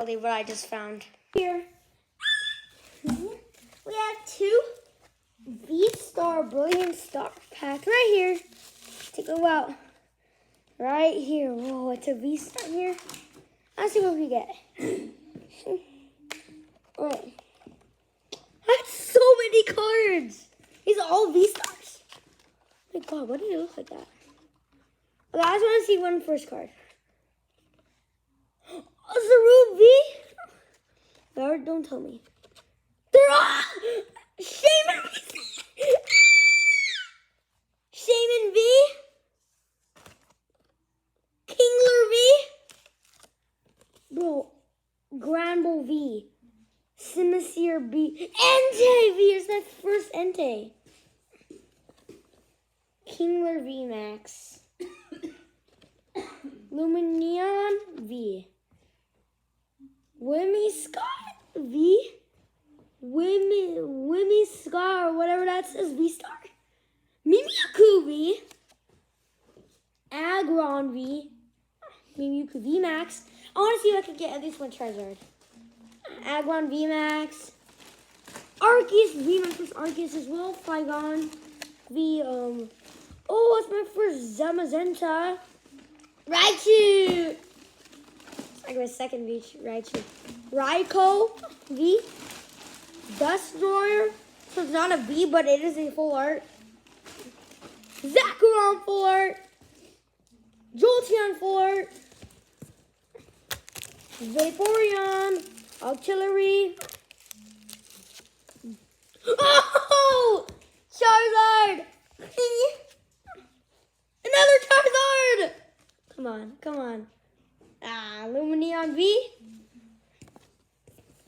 believe what I just found. Here, we have 2 V-Star Brilliant Star packs right here. Take a look out. Right here. Whoa, it's a V-Star here. Let's see what we get. Alright. That's so many cards. These are all V-Stars. Oh my god, why do they look like that? Okay, I just want to see one first card. Oh, it's a Ruby. Don't tell me. They're all Shaman V. Shaman V. Kingler V. Bro, Granbull V. Simisear V. Entei V. It's that first Entei. Kingler V Max. Luminion V. Wimmy Scott V. Wimmy Scott or whatever that says V-Star. Mimikyu V. Aggron V. Mimikyu V Max. I want to see if I can get at least one Charizard. Aggron V Max. Arceus V Max. First Arceus as well. Flygon V. Oh, it's my first Zamazenta. Raichu. I got my second V. Raichu. Raikou V. Destroyer. So it's not a V, but it is a full art. Zakuron full art. Jolteon full art. Vaporeon. Artillery. Oh! Charizard! Another Charizard! Come on, come on. Lumineon V.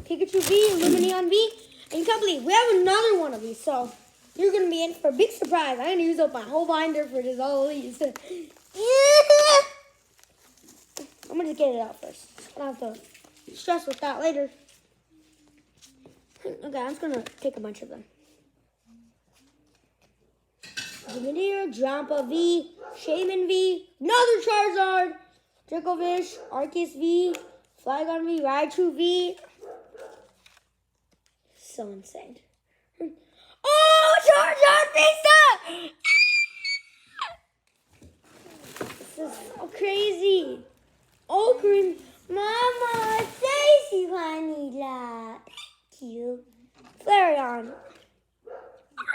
Pikachu V, Lumineon V. And you can't believe we have another one of these, so you're going to be in for a big surprise. I'm going to use up my whole binder for just all of these. I'm going to get it out first. I don't have to stress with that later. Okay, I'm just going to take a bunch of them. Lumineer, Drampa V, Shaman V, another Charizard, Dracovish, Arceus V, Flygon V, Raichu V. So insane. Oh, Charizard Vista! This is so crazy. Oh, green. Mama, Stacy Vanilla. Thank you. Flareon.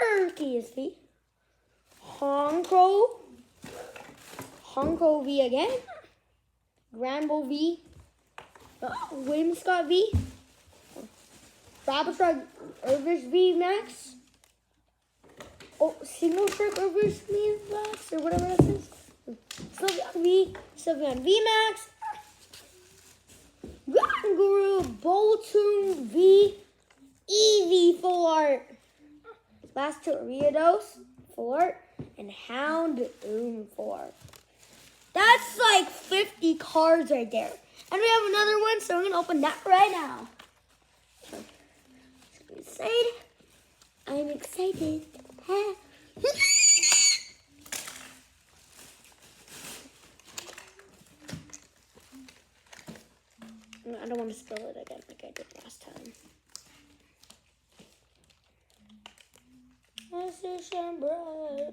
Arceus V. Honko V again. Granbull V. Whimsicott V. Rabbitstar Urbish V Max. Oh, Single Shark Urbish V Max or whatever that is. Sylveon V Max. Guru Boltoon V. Eevee full art. Last two Riados full art. And Houndoom full art. That's like 50 cards right there. And we have another one, so we're going to open that right now. Excited. I'm excited. I don't want to spill it again like I did last time.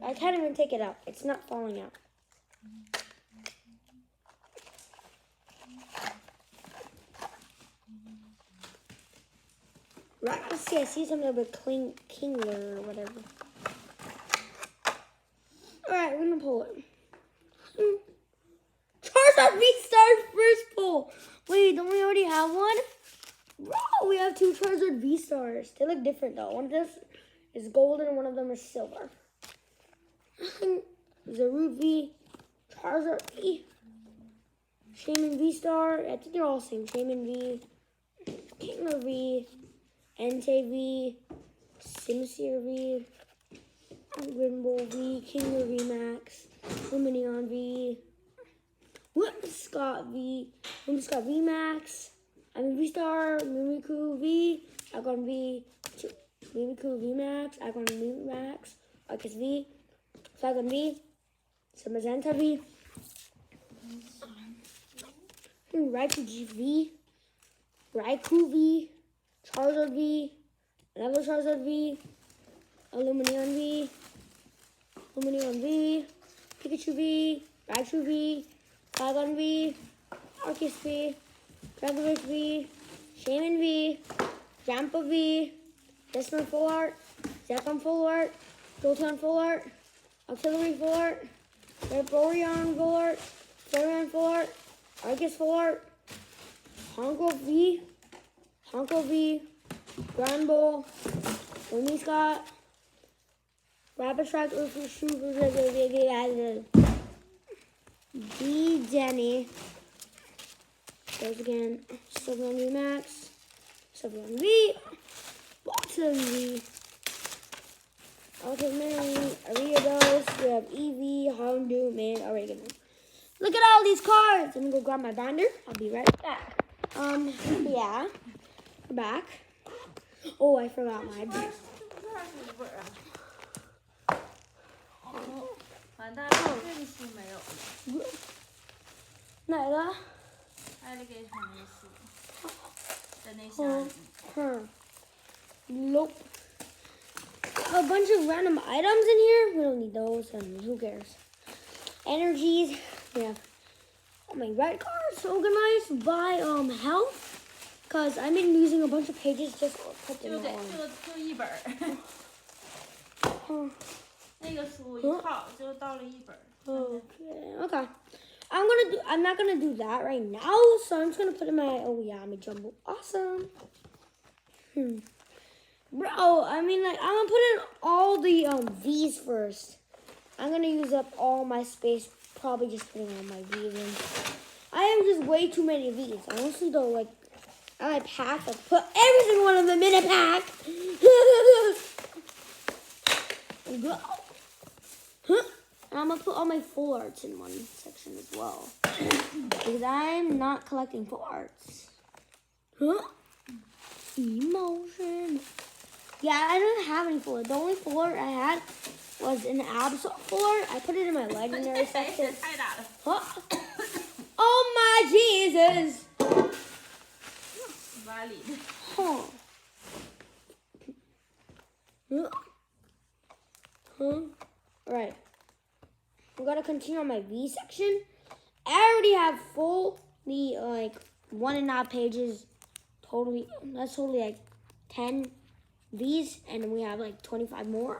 I can't even take it out. It's not falling out. Right, let's see. I see something about Kingler or whatever. Alright, we're gonna pull it. Charizard V-Star first pull. Wait, don't we already have one? Bro, we have 2 Charizard V-Stars. They look different though. One of them is golden and one of them is silver. Zarude V, Charizard V, Shaman V-Star. I think they're all the same. Shaman V, Kingler V, Entei V, Simisear V, Granbull V, Kingler V Max, Lumineon V, Whimsicott V, Whimsicott V Max, V-Star, Mimikyu V, Aggron V, Mimikyu V Max, Aggron V Max, Arceus V, Flygon V, Zamazenta V, Raichu V, Raikou V, Charizard V, another Charizard V, Lumineon V, Pikachu V, Raichu V, Flygon V, Arceus V, Dragovich V, Shaman V, Jampa V, Desmond Full Art, Zekrom Full Art, Jolteon Full Art, Auxiliary Full Art, Vaporeon Full Art, Flareon Full Art, Arceus Full Art, Honko V, Granbull, Winnie Scott, Rapid Strike, D Denny, goes again, Sylveon V Max, Sylveon V, Boston V, okay, man, Ariados, we have Eevee, Houndoom, and Oregano. Look at all these cards. I'm gonna go grab my binder. I'll be right back. Yeah, we're back. Oh, I forgot my. 完蛋了，这个书没有。哪个？艾利给他那书，在那箱里。Nope. A bunch of random items in here. We don't need those, and who cares? Energies. Yeah. Oh, my red card's organized by health, cause I've been using a bunch of pages just to put them on. 就一本儿。那个书一套就到了一本。Okay. I'm not gonna do that right now, so I'm just gonna put in my my jumbo. Awesome. Bro, I mean, like, I'm gonna put in all the V's first. I'm gonna use up all my space, probably just putting all my V's in. I have just way too many V's. Honestly, though, like, I pack, I put every single one of them in a pack. And I'm gonna put all my full arts in one section as well, because I'm not collecting full arts. Emotion. Yeah, I don't have any full art. The only full art I had was an Absol full art. I put it in my legendary section. Oh my Jesus! Right. I'm gonna continue on my V section. I already have the like 1.5 pages totally. That's totally like 10 V's, and we have like 25 more.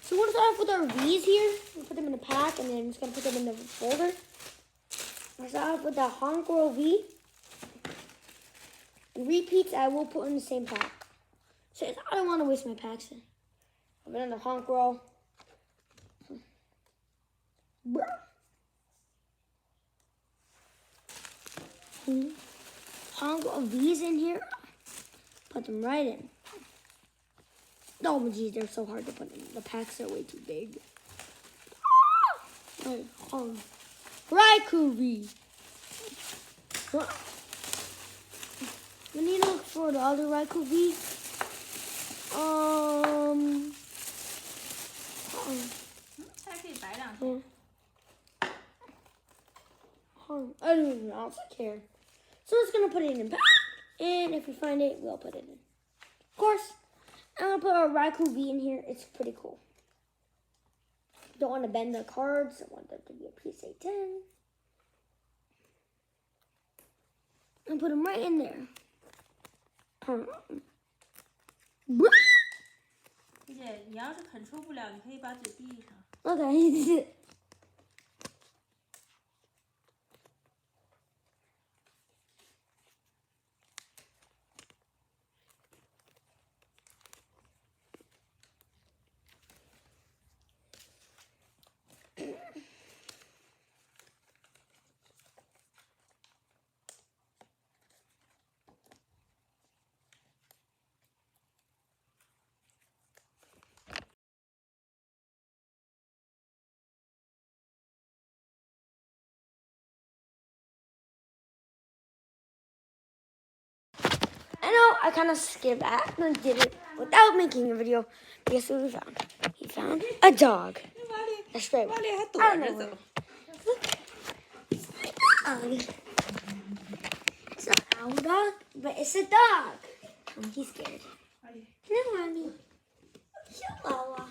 So we're gonna start off with our V's here. We'll put them in a pack, and then I'm just gonna put them in the folder. I'll start off with the Honko V. Repeats I will put in the same pack. So I don't want to waste my packs. I'll put in the Honko. Honko V's in here. Put them right in. Oh, geez, they're so hard to put in. The packs are way too big. Raikou V. We need to look for the other Raikou V. I don't even know. I care. So I'm just gonna put it in pack, and if we find it, we'll put it in. Of course, I'm gonna put our Raikou V in here. It's pretty cool. Don't want to bend the cards. I want them to be a PSA 10. And put them right in there. Okay. I know I kind of skipped that and did it without making a video. Guess what we found? He found a dog. A stray one. I don't know. Look. It's not our dog, but it's a dog. He's scared. No, mommy. Chihuahua.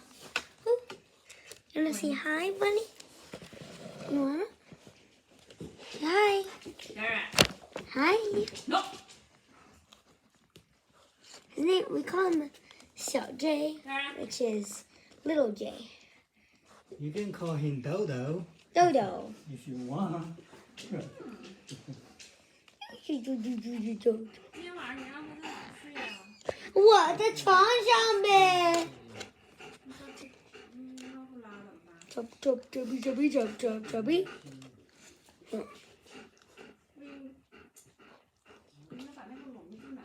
Oh. You wanna say hi, bunny? You wanna? Hi. Hi. No. His name, we call him Xiao J, which is little J. You can call him Dodo Dodo. if you want. 今天晚上你让他在哪儿睡呀？我的床上呗。要不拉倒吧。这边。你把那个笼子拿。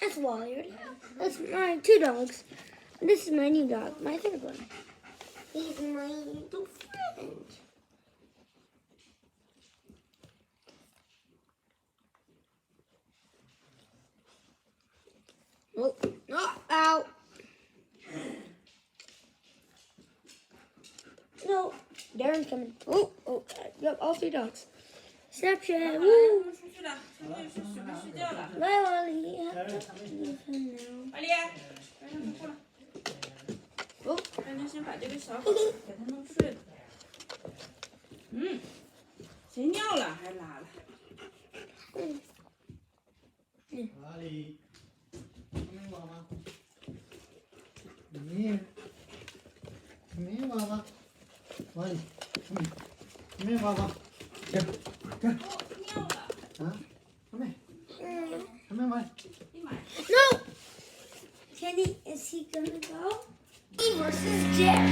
That's Wally. That's my 2 dogs. This is my new dog, my 3rd one. He's my little friend. Oh, ow. No, Darren's coming. Oh, yep, all 3 dogs. Snapchat, woo. 出去了，出去准备睡觉了。 Bye, Wally. I have to leave him now. 阿丽，让他过来。哦，让他先把这个小狗给他弄睡了。谁尿了还拉了？哪里？没娃娃。没娃娃。喂，没娃娃。这。尿了。啊？没玩。No! Kenny, is he gonna go? Me versus Jerry.